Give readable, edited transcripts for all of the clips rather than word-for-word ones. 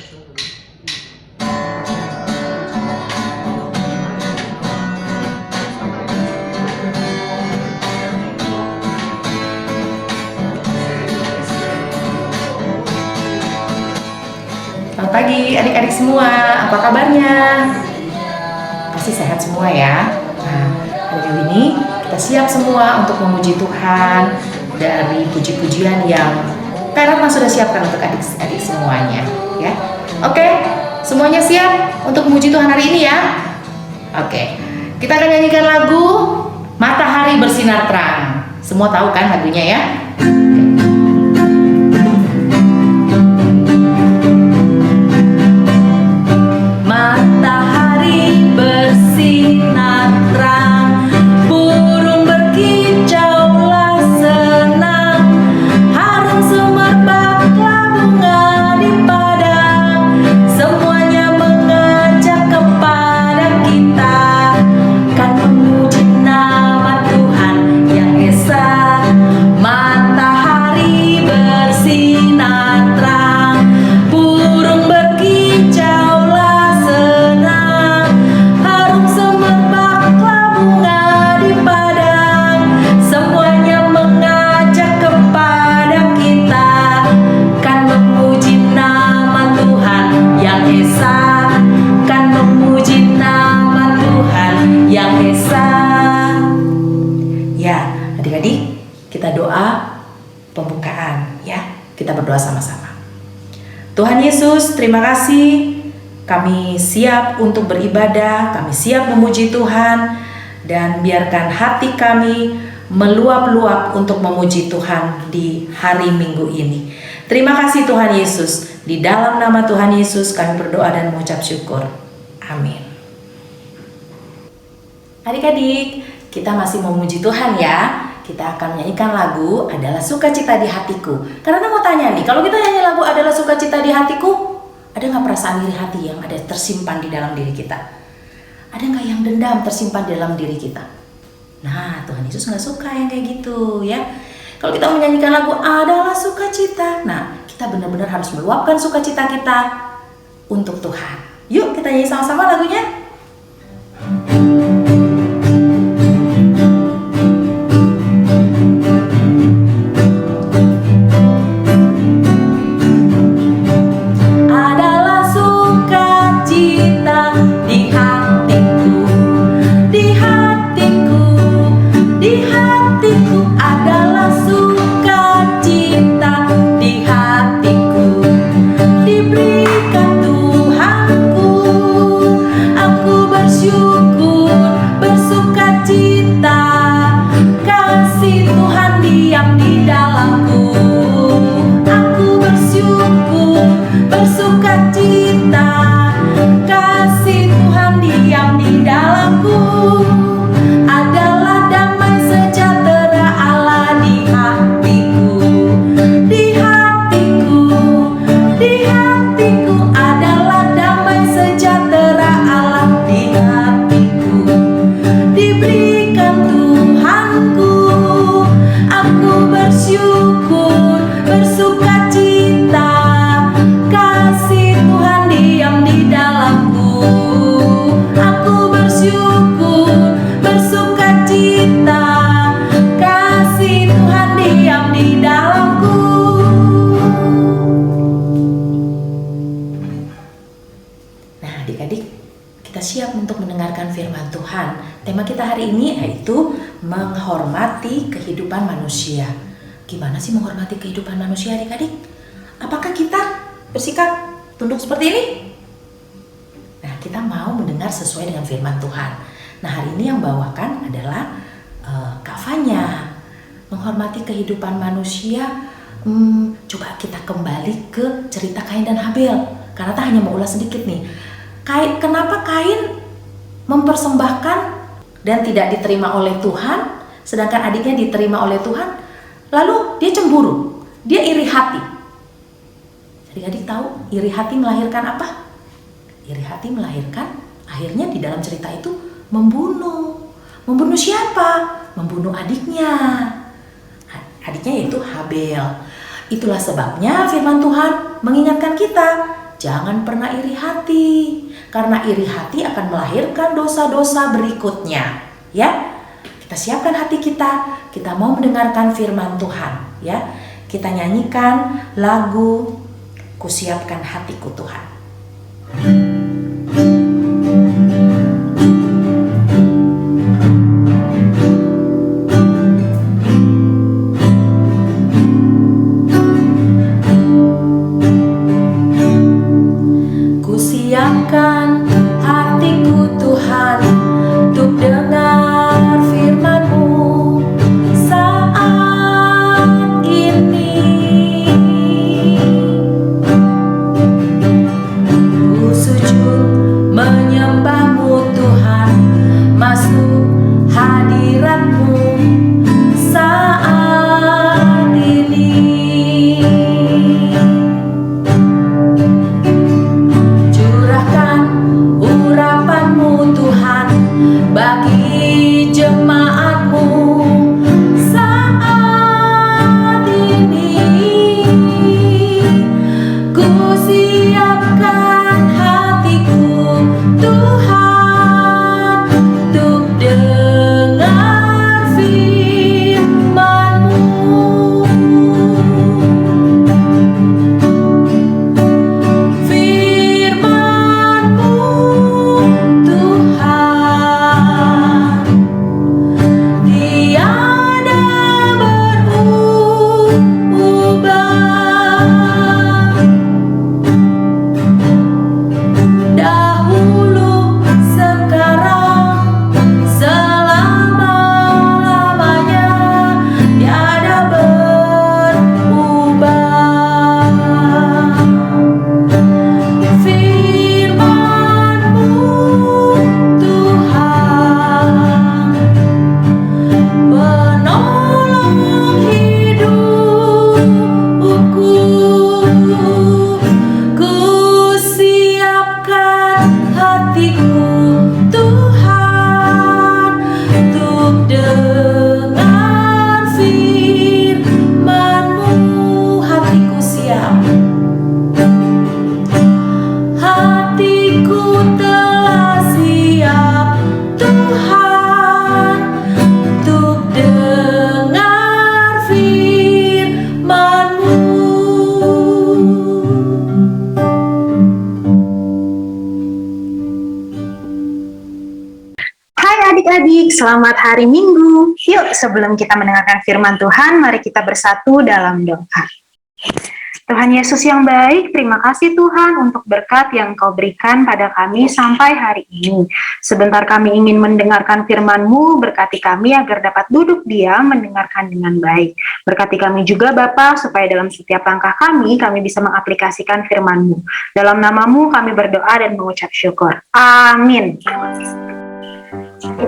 Selamat pagi adik-adik semua, apa kabarnya? Pasti sehat semua ya. Nah, hari ini kita siap semua untuk memuji Tuhan dari puji-pujian yang Kak Ratna sudah siapkan untuk adik-adik semuanya ya. Oke, semuanya siap untuk memuji Tuhan hari ini ya? Oke, kita akan nyanyikan lagu Matahari Bersinar Terang. Semua tahu kan lagunya ya? Matahari bersinar terang, burung berkicaulah senang, harum semerbaklah bunga di padang, semuanya mengajak kepada kita, kan memuji nama Tuhan yang esa. Matahari bersinar terang, burung berkicaulah senang, harum semerbaklah bunga di padang, semuanya mengajak kepada kita, kan memuji nama Tuhan yang esa, kan memuji nama Tuhan yang esa. Ya, adik-adik, kita doa pembukaan ya. Kita berdoa sama-sama. Tuhan Yesus, terima kasih. Kami siap untuk beribadah, kami siap memuji Tuhan, dan biarkan hati kami meluap-luap untuk memuji Tuhan di hari Minggu ini. Terima kasih Tuhan Yesus. Di dalam nama Tuhan Yesus kami berdoa dan mengucap syukur. Amin. Adik-adik, kita masih memuji Tuhan ya. Kita akan menyanyikan lagu Adalah Sukacita di Hatiku. Karena mau tanya nih, kalau kita nyanyi lagu Adalah Sukacita di Hatiku, ada nggak perasaan iri hati yang ada tersimpan di dalam diri kita? Ada nggak yang dendam tersimpan di dalam diri kita? Nah, Tuhan Yesus nggak suka yang kayak gitu ya. Kalau kita menyanyikan lagu Adalah Sukacita, nah kita benar-benar harus meluapkan sukacita kita untuk Tuhan. Yuk kita nyanyi sama-sama lagunya. Adalah sukacita di hatiku, di hatiku, di hatiku, adalah sukacita di hatiku, diberikan Tuhanku, aku bersyukur, bersukacita, kasih Tuhan diam di dalamku, aku bersyukur, bersukacita, kasih Tuhan diam di dalamku, adalah damai sejahtera Allah di hatiku, di hatiku, di hatiku, adalah damai sejahtera Allah di hatiku, diberikan Tuhanku, aku bersyukur, bersukacita, kasih Tuhan diam di dalamku, aku bersyukur, bersukacita, kasih Tuhan diam di dalamku. Nah adik-adik, kita siap untuk mendengarkan firman Tuhan. Tema kita hari ini yaitu menghormati kehidupan manusia. Gimana sih menghormati kehidupan manusia adik-adik? Apakah kita bersikap tunduk seperti ini? Nah, kita mau mendengar sesuai dengan firman Tuhan. Nah, hari ini yang bawakan adalah Kak Fanya. Menghormati kehidupan manusia. Coba kita kembali ke cerita Kain dan Habel. Karena tak hanya mau ulas sedikit nih. Kenapa Kain mempersembahkan dan tidak diterima oleh Tuhan, sedangkan adiknya diterima oleh Tuhan? Lalu dia cemburu, dia iri hati. Adik-adik tahu iri hati melahirkan apa? Iri hati melahirkan, akhirnya di dalam cerita itu membunuh. Membunuh siapa? Membunuh adiknya. Adiknya yaitu Habel. Itulah sebabnya firman Tuhan mengingatkan kita, jangan pernah iri hati. Karena iri hati akan melahirkan dosa-dosa berikutnya. Ya, kita siapkan hati kita mau mendengarkan firman Tuhan. Ya, kita nyanyikan lagu Kusiapkan Hatiku Tuhan. Kusiapkan hatiku Tuhan untuk dengar firman-Mu saat ini. Ku sujud menyembah-Mu Tuhan, masuk hadirat-Mu saat ini. Bagi jemaat-Mu saat ini, ku siapkan hatiku Tuhan untuk dengar firman-Mu. Firman-Mu Tuhan adik-adik, selamat hari Minggu. Yuk, sebelum kita mendengarkan firman Tuhan, mari kita bersatu dalam doa. Tuhan Yesus yang baik, terima kasih Tuhan untuk berkat yang Kau berikan pada kami sampai hari ini. Sebentar kami ingin mendengarkan firman-Mu, berkati kami agar dapat duduk diam mendengarkan dengan baik. Berkati kami juga Bapa, supaya dalam setiap langkah kami bisa mengaplikasikan firman-Mu. Dalam nama-Mu kami berdoa dan mengucap syukur. Amin.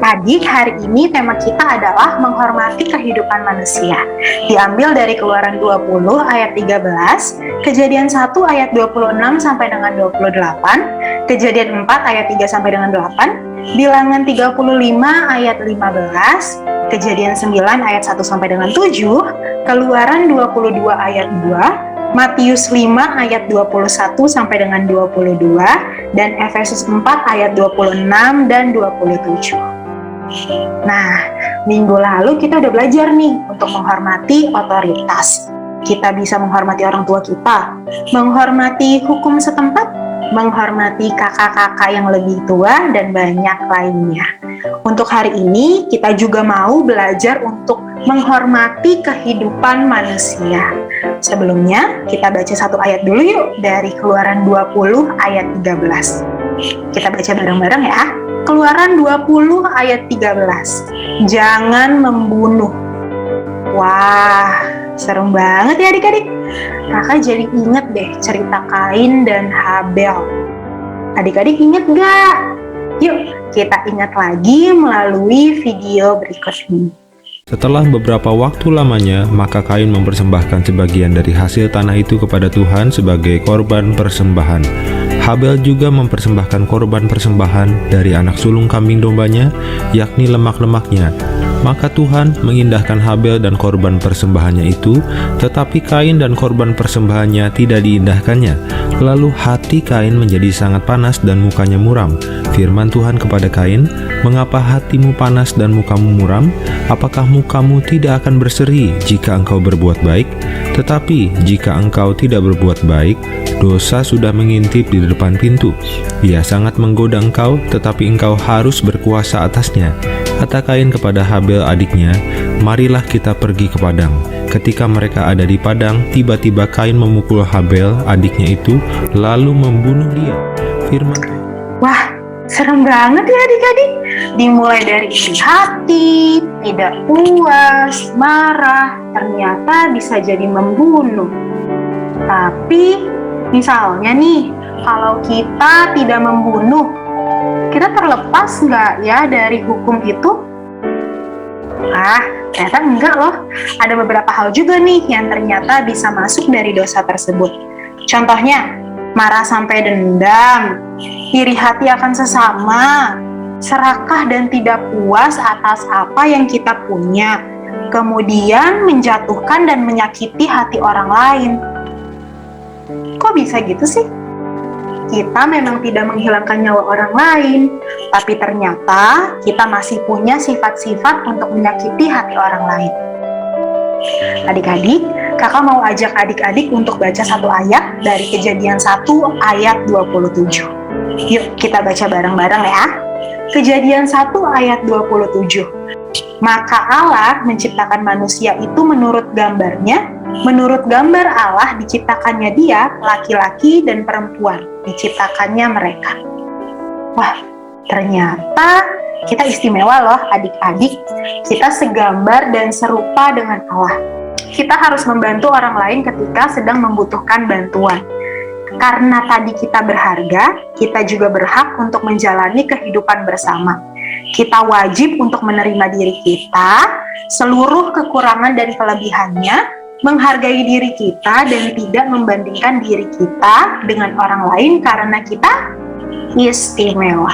Adik, hari ini tema kita adalah menghormati kehidupan manusia. Diambil dari Keluaran 20 ayat 13, Kejadian 1 ayat 26 sampai dengan 28, Kejadian 4 ayat 3 sampai dengan 8, Bilangan 35 ayat 15, Kejadian 9 ayat 1 sampai dengan 7, Keluaran 22 ayat 2, Matius 5 ayat 21 sampai dengan 22, dan Efesus 4 ayat 26 dan 27. Nah, minggu lalu kita udah belajar nih untuk menghormati otoritas. Kita bisa menghormati orang tua kita, menghormati hukum setempat, menghormati kakak-kakak yang lebih tua, dan banyak lainnya. Untuk hari ini, kita juga mau belajar untuk menghormati kehidupan manusia. Sebelumnya, kita baca satu ayat dulu yuk dari Keluaran 20 ayat 13. Kita baca bareng-bareng ya. Keluaran 20 ayat 13. Jangan membunuh. Wah, serem banget ya adik-adik. Kakak jadi inget deh cerita Kain dan Habel. Adik-adik inget gak? Yuk, kita ingat lagi melalui video berikut ini. Setelah beberapa waktu lamanya, maka Kain mempersembahkan sebagian dari hasil tanah itu kepada Tuhan sebagai korban persembahan. Habel juga mempersembahkan korban persembahan dari anak sulung kambing dombanya, yakni lemak-lemaknya. Maka Tuhan mengindahkan Habel dan korban persembahannya itu, tetapi Kain dan korban persembahannya tidak diindahkannya. Lalu hati Kain menjadi sangat panas dan mukanya muram. Firman Tuhan kepada Kain, "Mengapa hatimu panas dan mukamu muram? Apakah mukamu tidak akan berseri jika engkau berbuat baik? Tetapi jika engkau tidak berbuat baik, dosa sudah mengintip di depan pintu. Ia sangat menggoda engkau, tetapi engkau harus berkuasa atasnya." Kata Kain kepada Habel adiknya, "Marilah kita pergi ke padang." Ketika mereka ada di padang, tiba-tiba Kain memukul Habel adiknya itu, lalu membunuh dia. Firman Tuhan. Wah, serem banget ya adik-adik. Dimulai dari iri hati, tidak puas, marah, ternyata bisa jadi membunuh. Tapi misalnya nih, kalau kita tidak membunuh, kita terlepas nggak ya dari hukum itu? Ternyata enggak loh. Ada beberapa hal juga nih yang ternyata bisa masuk dari dosa tersebut. Contohnya, marah sampai dendam, iri hati akan sesama, serakah dan tidak puas atas apa yang kita punya, kemudian menjatuhkan dan menyakiti hati orang lain. Kok bisa gitu sih? Kita memang tidak menghilangkan nyawa orang lain, tapi ternyata kita masih punya sifat-sifat untuk menyakiti hati orang lain. Adik-adik, kakak mau ajak adik-adik untuk baca satu ayat dari Kejadian 1 ayat 27. Yuk kita baca bareng-bareng ya. Kejadian 1 ayat 27. Maka Allah menciptakan manusia itu menurut gambarnya. Menurut gambar Allah diciptakannya dia, laki-laki dan perempuan, diciptakannya mereka. Wah, ternyata kita istimewa loh adik-adik. Kita segambar dan serupa dengan Allah. Kita harus membantu orang lain ketika sedang membutuhkan bantuan. Karena tadi kita berharga, kita juga berhak untuk menjalani kehidupan bersama. Kita wajib untuk menerima diri kita, seluruh kekurangan dan kelebihannya, menghargai diri kita dan tidak membandingkan diri kita dengan orang lain karena kita istimewa.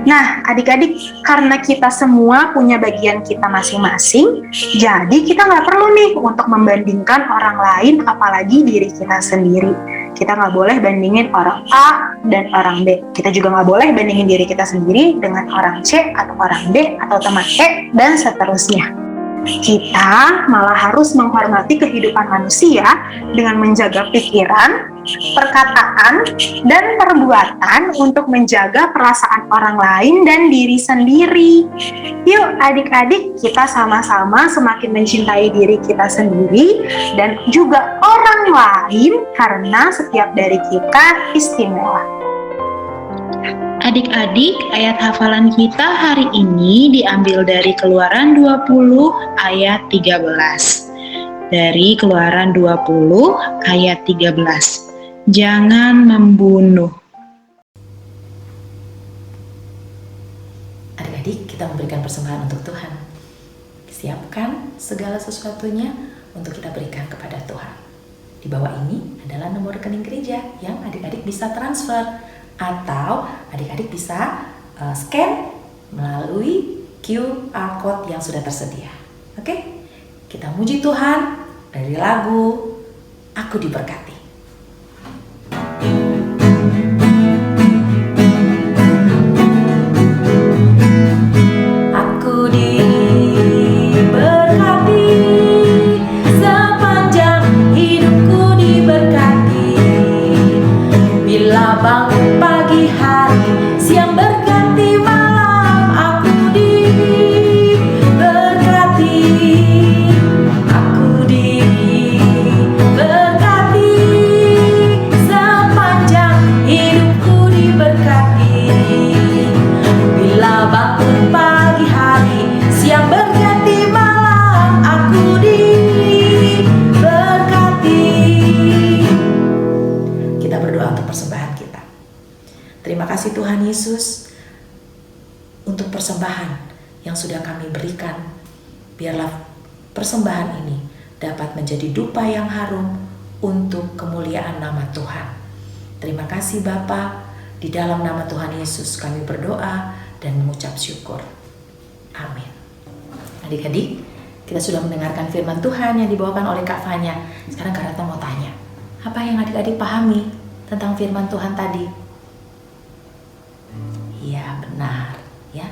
Nah, adik-adik, karena kita semua punya bagian kita masing-masing, jadi kita nggak perlu nih untuk membandingkan orang lain, apalagi diri kita sendiri. Kita nggak boleh bandingin orang A dan orang B. Kita juga nggak boleh bandingin diri kita sendiri dengan orang C atau orang D atau teman E dan seterusnya. Kita malah harus menghormati kehidupan manusia dengan menjaga pikiran, perkataan, dan perbuatan untuk menjaga perasaan orang lain dan diri sendiri. Yuk adik-adik, kita sama-sama semakin mencintai diri kita sendiri dan juga orang lain karena setiap dari kita istimewa. Adik-adik, ayat hafalan kita hari ini diambil dari Keluaran 20 ayat 13. Dari Keluaran 20 ayat 13. Jangan membunuh. Adik-adik, kita memberikan persembahan untuk Tuhan. Siapkan segala sesuatunya untuk kita berikan kepada Tuhan. Di bawah ini adalah nomor rekening gereja yang adik-adik bisa transfer. Atau adik-adik bisa scan melalui QR Code yang sudah tersedia. Oke? Kita muji Tuhan dari lagu Aku Diberkati. Aku diberkati, sepanjang hidupku diberkati. Bila bangun pagi hari, siang berganti malam, aku diberkati. Aku diberkati, sepanjang hidupku diberkati. Bila bangun pagi hari, siang berganti malam, aku diberkati. Kita berdoa untuk persembahan kita. Terima kasih Tuhan Yesus untuk persembahan yang sudah kami berikan. Biarlah persembahan ini dapat menjadi dupa yang harum untuk kemuliaan nama Tuhan. Terima kasih Bapa, di dalam nama Tuhan Yesus kami berdoa dan mengucap syukur. Amin. Adik-adik, kita sudah mendengarkan firman Tuhan yang dibawakan oleh Kak Fanya. Sekarang Kak Rata mau tanya, apa yang adik-adik pahami tentang firman Tuhan tadi? Iya, benar. Ya,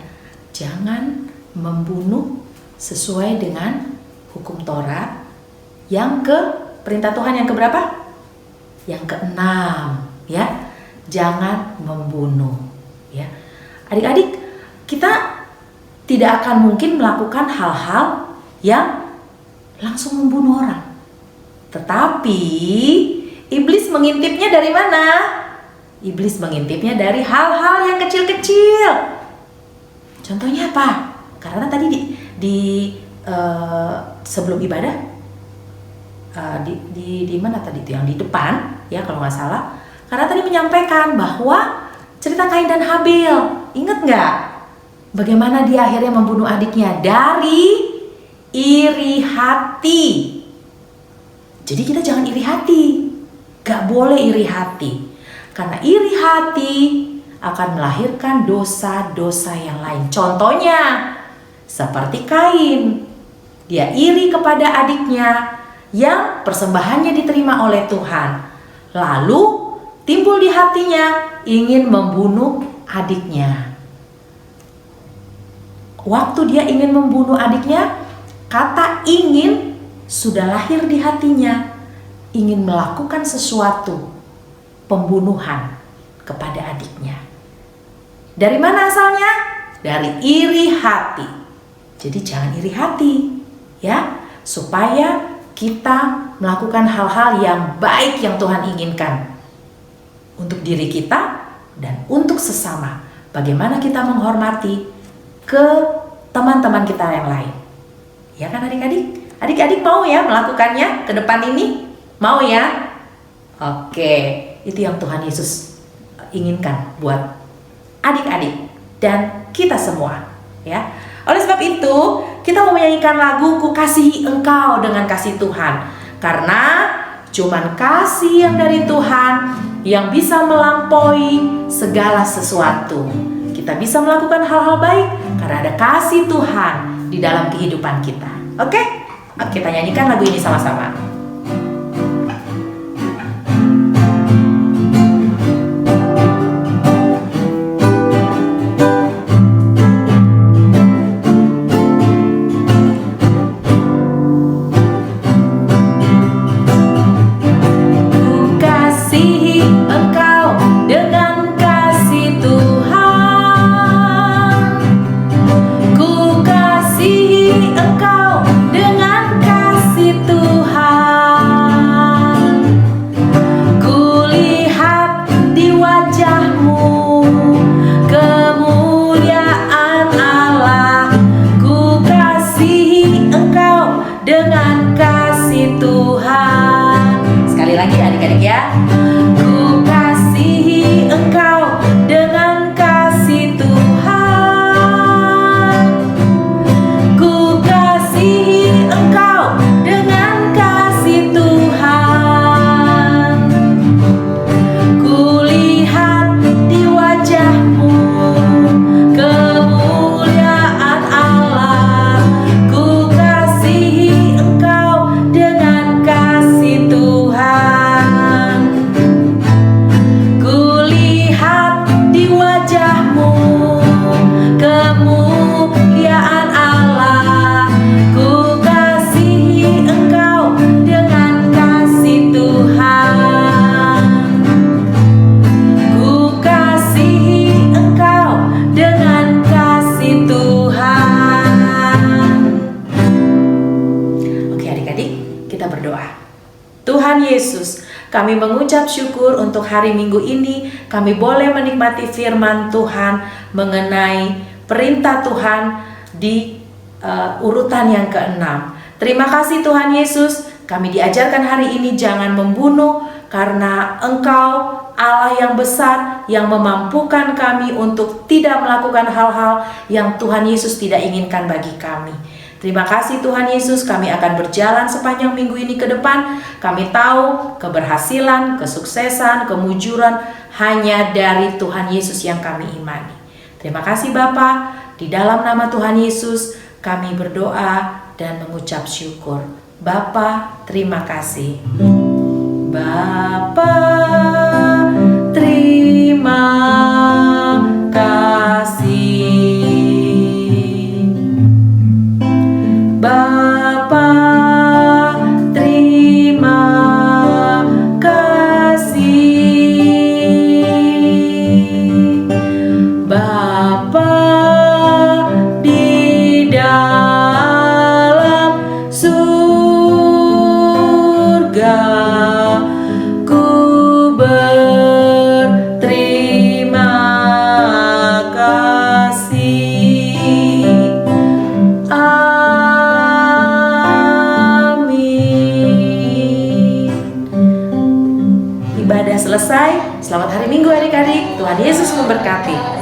jangan membunuh sesuai dengan hukum Taurat. Perintah Tuhan yang keberapa? Yang keenam, ya. Jangan membunuh, ya. Adik-adik, kita tidak akan mungkin melakukan hal-hal yang langsung membunuh orang. Tetapi iblis mengintipnya dari mana? Iblis mengintipnya dari hal-hal yang kecil-kecil. Contohnya apa? Karena tadi sebelum ibadah di mana tadi itu yang di depan, ya kalau nggak salah. Karena tadi menyampaikan bahwa cerita Kain dan Habil. Ingat nggak? Bagaimana dia akhirnya membunuh adiknya? Dari iri hati. Jadi kita jangan iri hati. Gak boleh iri hati. Karena iri hati akan melahirkan dosa-dosa yang lain. Contohnya seperti Kain. Dia iri kepada adiknya yang persembahannya diterima oleh Tuhan. Lalu timbul di hatinya ingin membunuh adiknya. Waktu dia ingin membunuh adiknya, kata ingin sudah lahir di hatinya. Ingin melakukan sesuatu pembunuhan kepada adiknya. Dari mana asalnya? Dari iri hati. Jadi jangan iri hati, ya, supaya kita melakukan hal-hal yang baik yang Tuhan inginkan untuk diri kita dan untuk sesama. Bagaimana kita menghormati ke teman-teman kita yang lain. Ya kan adik-adik? Adik-adik mau ya melakukannya ke depan ini? Mau ya? Oke, itu yang Tuhan Yesus inginkan buat adik-adik dan kita semua, ya. Oleh sebab itu, kita mau menyanyikan lagu Ku Kasihi Engkau dengan kasih Tuhan. Karena cuman kasih yang dari Tuhan yang bisa melampaui segala sesuatu. Kita bisa melakukan hal-hal baik karena ada kasih Tuhan di dalam kehidupan kita. Oke? Kita nyanyikan lagu ini sama-sama. Yesus, kami mengucap syukur untuk hari Minggu ini. Kami boleh menikmati firman Tuhan mengenai perintah Tuhan di urutan yang ke-6. Terima kasih Tuhan Yesus, kami diajarkan hari ini jangan membunuh, karena Engkau Allah yang besar yang memampukan kami untuk tidak melakukan hal-hal yang Tuhan Yesus tidak inginkan bagi kami. Terima kasih Tuhan Yesus, kami akan berjalan sepanjang minggu ini ke depan. Kami tahu keberhasilan, kesuksesan, kemujuran hanya dari Tuhan Yesus yang kami imani. Terima kasih Bapa, di dalam nama Tuhan Yesus Kami berdoa dan mengucap syukur. Bapa, terima kasih. Bapa, terima kasih. Bapa, terima kasih. Bapa di dalam surga, ku berterima kasih. Amin. Ibadah selesai. Selamat hari Minggu adik-adik. Tuhan Yesus memberkati.